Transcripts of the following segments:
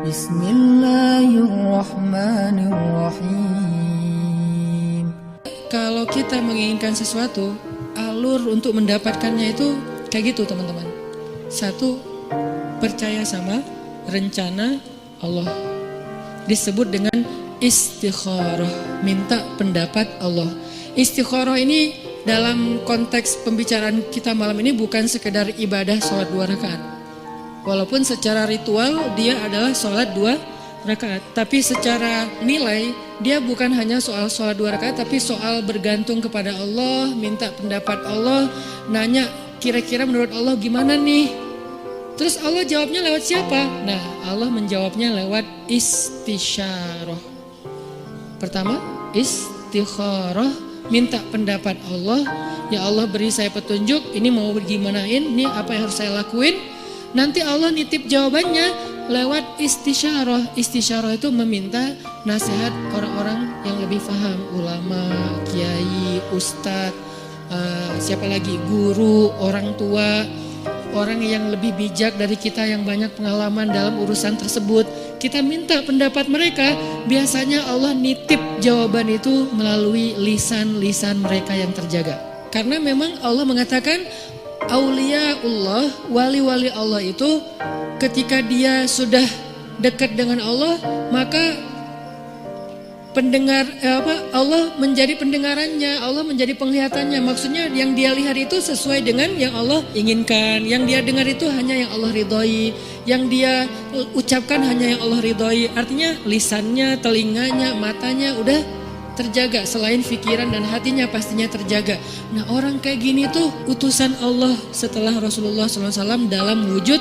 Bismillahirrahmanirrahim. Kalau kita menginginkan sesuatu, alur untuk mendapatkannya itu kayak gitu teman-teman. Satu, percaya sama rencana Allah. Disebut dengan istikharah, minta pendapat Allah. Istikharah ini dalam konteks pembicaraan kita malam ini bukan sekedar ibadah sholat 2 rakaat. Walaupun secara ritual dia adalah sholat 2 rakaat, tapi secara nilai dia bukan hanya soal sholat 2 rakaat, tapi soal bergantung kepada Allah, minta pendapat Allah, nanya kira-kira menurut Allah gimana nih. Terus Allah jawabnya lewat siapa? Nah, Allah menjawabnya lewat istisyarah. Pertama, istikharah, minta pendapat Allah. Ya Allah, beri saya petunjuk, ini mau gimanain, ini apa yang harus saya lakuin. Nanti Allah nitip jawabannya lewat istisyarah. Istisyarah itu meminta nasihat orang-orang yang lebih paham, ulama, kiai, ustadz, siapa lagi, guru, orang tua, orang yang lebih bijak dari kita yang banyak pengalaman dalam urusan tersebut. Kita minta pendapat mereka. Biasanya Allah nitip jawaban itu melalui lisan-lisan mereka yang terjaga. Karena memang Allah mengatakan auliyaullah, wali-wali Allah itu ketika dia sudah dekat dengan Allah, maka Allah menjadi pendengarannya, Allah menjadi penglihatannya. Maksudnya yang dia lihat itu sesuai dengan yang Allah inginkan, yang dia dengar itu hanya yang Allah ridhoi, yang dia ucapkan hanya yang Allah ridhoi. Artinya lisannya, telinganya, matanya udah terjaga, selain pikiran dan hatinya pastinya terjaga. Nah, orang kayak gini tuh utusan Allah setelah Rasulullah SAW dalam wujud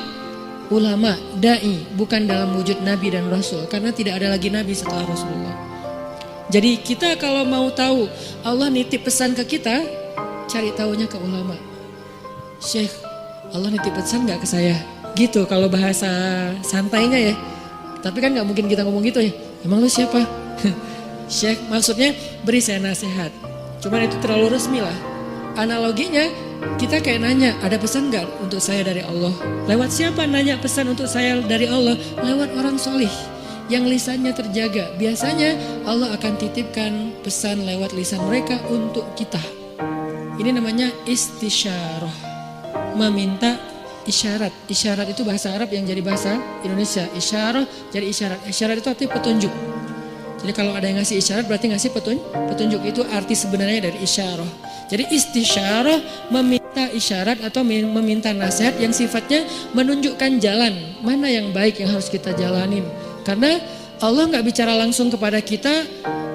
ulama, dai, bukan dalam wujud nabi dan rasul, karena tidak ada lagi nabi setelah Rasulullah. Jadi kita kalau mau tahu Allah nitip pesan ke kita, cari tahunya ke ulama. Syekh, Allah nitip pesan gak ke saya? Gitu kalau bahasa santainya ya. Tapi kan gak mungkin kita ngomong gitu ya. Emang lu siapa? Syekh maksudnya beri saya nasihat. Cuman itu terlalu resmi lah. Analoginya kita kayak nanya, ada pesan gak untuk saya dari Allah? Lewat siapa nanya pesan untuk saya dari Allah? Lewat orang solih yang lisannya terjaga. Biasanya Allah akan titipkan pesan lewat lisan mereka untuk kita. Ini namanya istisyarah, meminta isyarat. Isyarat itu bahasa Arab yang jadi bahasa Indonesia. Isyarah jadi isyarat. Isyarat itu artinya petunjuk. Jadi kalau ada yang ngasih isyarat berarti ngasih petunjuk. Itu arti sebenarnya dari isyarah. Jadi istisyarah meminta isyarat atau meminta nasihat yang sifatnya menunjukkan jalan mana yang baik yang harus kita jalanin. Karena Allah nggak bicara langsung kepada kita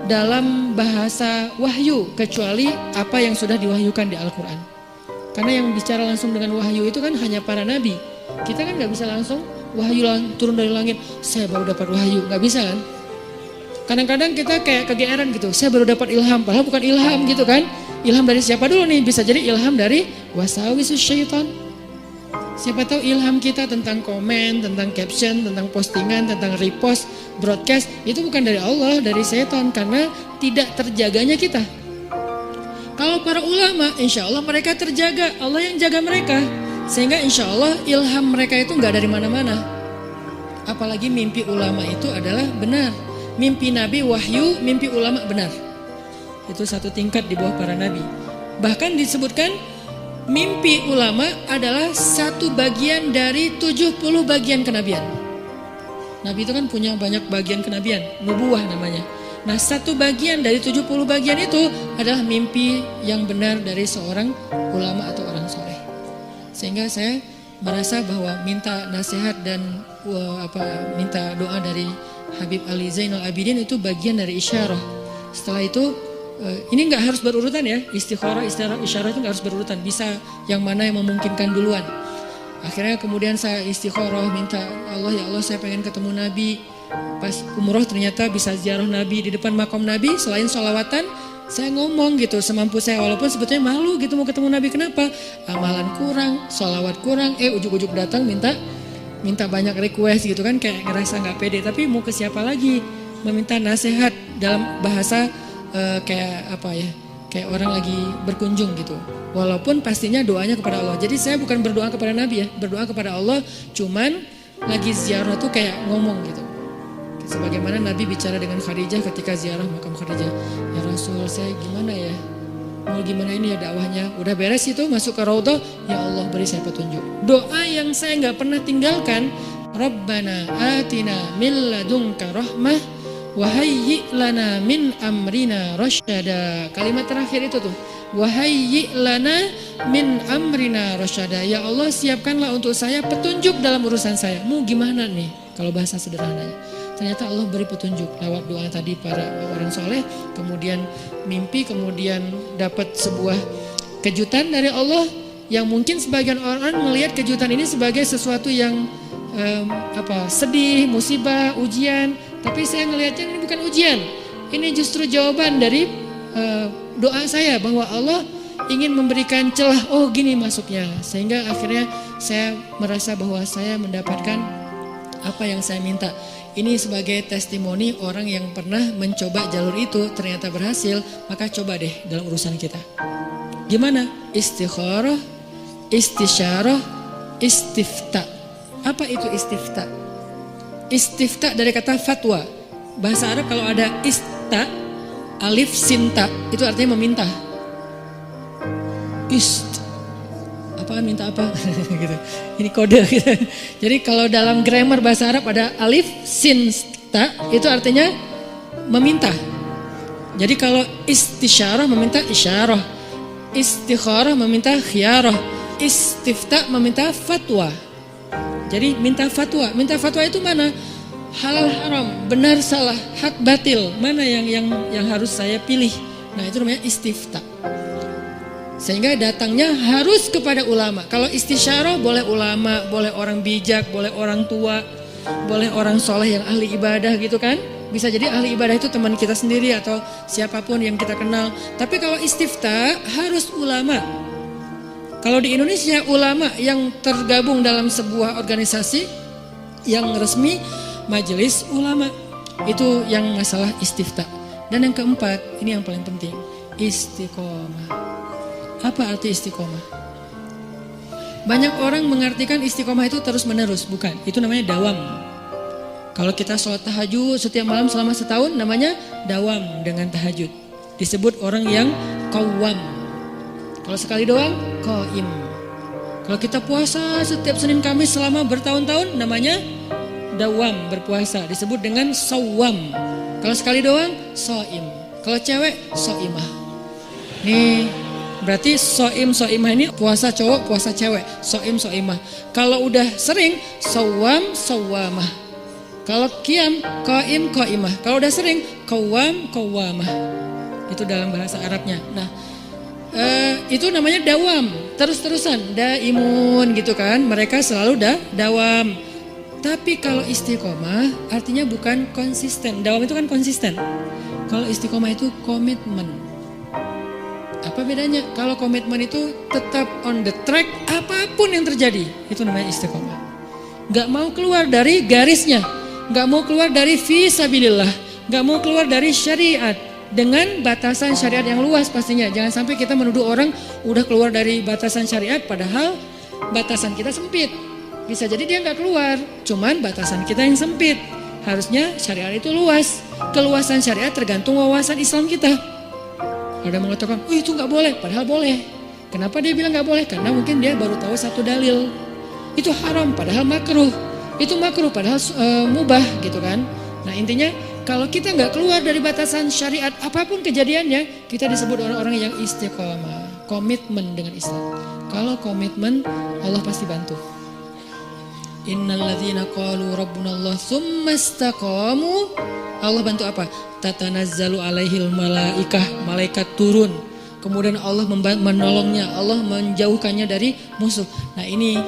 dalam bahasa wahyu kecuali apa yang sudah diwahyukan di Al-Quran. Karena yang bicara langsung dengan wahyu itu kan hanya para nabi. Kita kan nggak bisa langsung wahyu turun dari langit. Saya baru dapat wahyu, nggak bisa kan? Kadang-kadang kita kayak kegeeran gitu. Saya baru dapat ilham, padahal bukan ilham gitu kan? Ilham dari siapa dulu nih? Bisa jadi ilham dari wasawisus syaitan. Siapa tahu ilham kita tentang komen, tentang caption, tentang postingan, tentang repost, broadcast, itu bukan dari Allah, dari setan, karena tidak terjaganya kita. Kalau para ulama, insya Allah mereka terjaga, Allah yang jaga mereka. Sehingga insya Allah ilham mereka itu gak dari mana-mana. Apalagi mimpi ulama itu adalah benar. Mimpi nabi wahyu, mimpi ulama benar. Itu satu tingkat di bawah para nabi. Bahkan disebutkan mimpi ulama adalah satu bagian dari 70 bagian kenabian. Nabi itu kan punya banyak bagian kenabian, nubuwah namanya. Nah, satu bagian dari 70 bagian itu adalah mimpi yang benar dari seorang ulama atau orang soleh. Sehingga saya merasa bahwa minta nasihat dan minta doa dari Habib Ali Zainal Abidin itu bagian dari isyarah. Setelah itu ini nggak harus berurutan ya, istikharah, isyarah itu nggak harus berurutan, bisa yang mana yang memungkinkan duluan. Akhirnya kemudian saya istikharah, minta Allah, ya Allah saya pengen ketemu Nabi. Pas umroh ternyata bisa ziarah Nabi di depan makam Nabi. Selain sholawatan, saya ngomong gitu semampu saya, walaupun sebetulnya malu gitu mau ketemu Nabi. Kenapa? Amalan kurang, sholawat kurang, ujuk-ujuk datang minta banyak request gitu kan, kayak ngerasa nggak pede. Tapi mau ke siapa lagi? Meminta nasihat dalam bahasa kayak orang lagi berkunjung gitu. Walaupun pastinya doanya kepada Allah. Jadi saya bukan berdoa kepada Nabi ya, berdoa kepada Allah, cuman lagi ziarah tuh kayak ngomong gitu. Sebagaimana Nabi bicara dengan Khadijah ketika ziarah makam Khadijah. Ya Rasul, saya gimana ya? Mau gimana ini ya dakwahnya? Udah beres itu masuk ke Raudhah, ya Allah beri saya petunjuk. Doa yang saya nggak pernah tinggalkan, Rabbana atina min ladunka rahmah wa hayyi' lana min amrina rasyada. Kalimat terakhir itu tuh, wa hayyi' lana min amrina rasyada. Ya Allah, siapkanlah untuk saya petunjuk dalam urusan saya. Mau gimana nih kalau bahasa sederhananya? Ternyata Allah beri petunjuk lewat doa tadi para orang soleh, kemudian mimpi, kemudian dapat sebuah kejutan dari Allah yang mungkin sebagian orang melihat kejutan ini sebagai sesuatu yang sedih, musibah, ujian. Tapi saya ngelihatnya ini bukan ujian, ini justru jawaban dari doa saya bahwa Allah ingin memberikan celah. Oh gini masuknya, sehingga akhirnya saya merasa bahwa saya mendapatkan apa yang saya minta. Ini sebagai testimoni orang yang pernah mencoba jalur itu ternyata berhasil, maka coba deh dalam urusan kita. Gimana? Istikharah, istisyarah, istifta. Apa itu istifta? Istifta dari kata fatwa. Bahasa Arab kalau ada ista, alif sinta, itu artinya meminta. Apaan minta apa? Gitu. Ini kode gitu. Jadi kalau dalam grammar bahasa Arab ada alif sin ta, itu artinya meminta. Jadi kalau istisyarah meminta isyarah, istikharah meminta khiyarah, istifta meminta fatwa. Jadi minta fatwa. Minta fatwa itu mana? Halal haram, benar salah, hak batil, mana yang harus saya pilih. Nah itu namanya istifta. Sehingga datangnya harus kepada ulama. Kalau istisyarah boleh ulama, boleh orang bijak, boleh orang tua, boleh orang soleh yang ahli ibadah gitu kan. Bisa jadi ahli ibadah itu teman kita sendiri atau siapapun yang kita kenal. Tapi kalau istifta harus ulama. Kalau di Indonesia ulama yang tergabung dalam sebuah organisasi yang resmi, majelis ulama. Itu yang masalah istifta. Dan yang keempat, ini yang paling penting, istiqomah. Apa arti istiqomah? Banyak orang mengartikan istiqomah itu terus menerus, bukan. Itu namanya dawam. Kalau kita sholat tahajud setiap malam selama setahun, namanya dawam dengan tahajud. Disebut orang yang qawwam. Kalau sekali doang, qaim. Kalau kita puasa setiap Senin Kamis selama bertahun-tahun, namanya dawam, berpuasa. Disebut dengan sawam. Kalau sekali doang, shaim. Kalau cewek, shaimah. Nih, berarti soimah ini puasa cowok, puasa cewek, soimah. Kalau udah sering, sawam, sawamah. Kalau qiyam, qaimah. Kalau udah sering, qawwamah. Itu dalam bahasa Arabnya. Nah, itu namanya dawam, terus-terusan, daimun gitu kan. Mereka selalu dawam. Tapi kalau istiqomah artinya bukan konsisten. Dawam itu kan konsisten. Kalau istiqomah itu komitmen. Apa bedanya? Kalau komitmen itu tetap on the track apapun yang terjadi. Itu namanya istiqomah. Gak mau keluar dari garisnya. Gak mau keluar dari fisabilillah. Gak mau keluar dari syariat. Dengan batasan syariat yang luas pastinya. Jangan sampai kita menuduh orang udah keluar dari batasan syariat padahal batasan kita sempit. Bisa jadi dia gak keluar. Cuman batasan kita yang sempit. Harusnya syariat itu luas. Keluasan syariat tergantung wawasan Islam kita. Ada mengatakan, oh itu gak boleh, padahal boleh. Kenapa dia bilang gak boleh? Karena mungkin dia baru tahu satu dalil. Itu haram, padahal makruh. Itu makruh, padahal mubah gitu kan. Nah intinya, kalau kita gak keluar dari batasan syariat, apapun kejadiannya, kita disebut orang-orang yang istiqomah. Komitmen dengan Islam. Kalau komitmen, Allah pasti bantu. Innalladzina qalu rabbunallah tsumma istaqamu. Allah bantu apa? Tatanazzalu alaihil malaikah, malaikat turun. Kemudian Allah menolongnya, Allah menjauhkannya dari musuh. Nah ini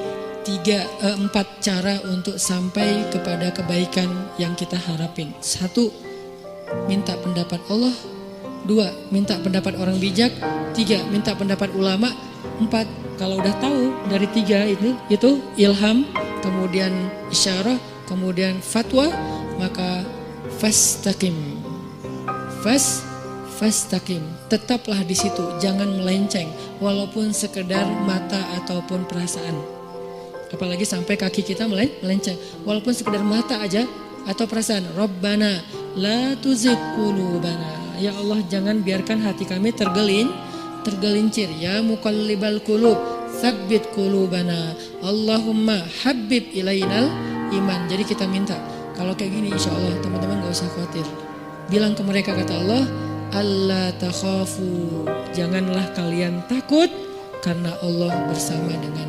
4 cara untuk sampai kepada kebaikan yang kita harapin. 1, minta pendapat Allah. 2, minta pendapat orang bijak. 3, minta pendapat ulama. 4, kalau udah tahu dari 3 itu ilham, kemudian isyarah, kemudian fatwa, maka fastaqim. Fastaqim. Tetaplah di situ, jangan melenceng walaupun sekedar mata ataupun perasaan. Apalagi sampai kaki kita melenceng. Walaupun sekedar mata aja Atau perasaan Rabbana la tuzigh qulubana. Ya Allah, jangan biarkan hati kami tergelincir. Ya muqallibal qulub tsabbit qulubana. Allahumma habbib ilainal iman. Jadi kita minta kalau kayak gini, insya Allah teman-teman gak usah khawatir. Bilang ke mereka, kata Allah, Allah takhafu, janganlah kalian takut karena Allah bersama dengan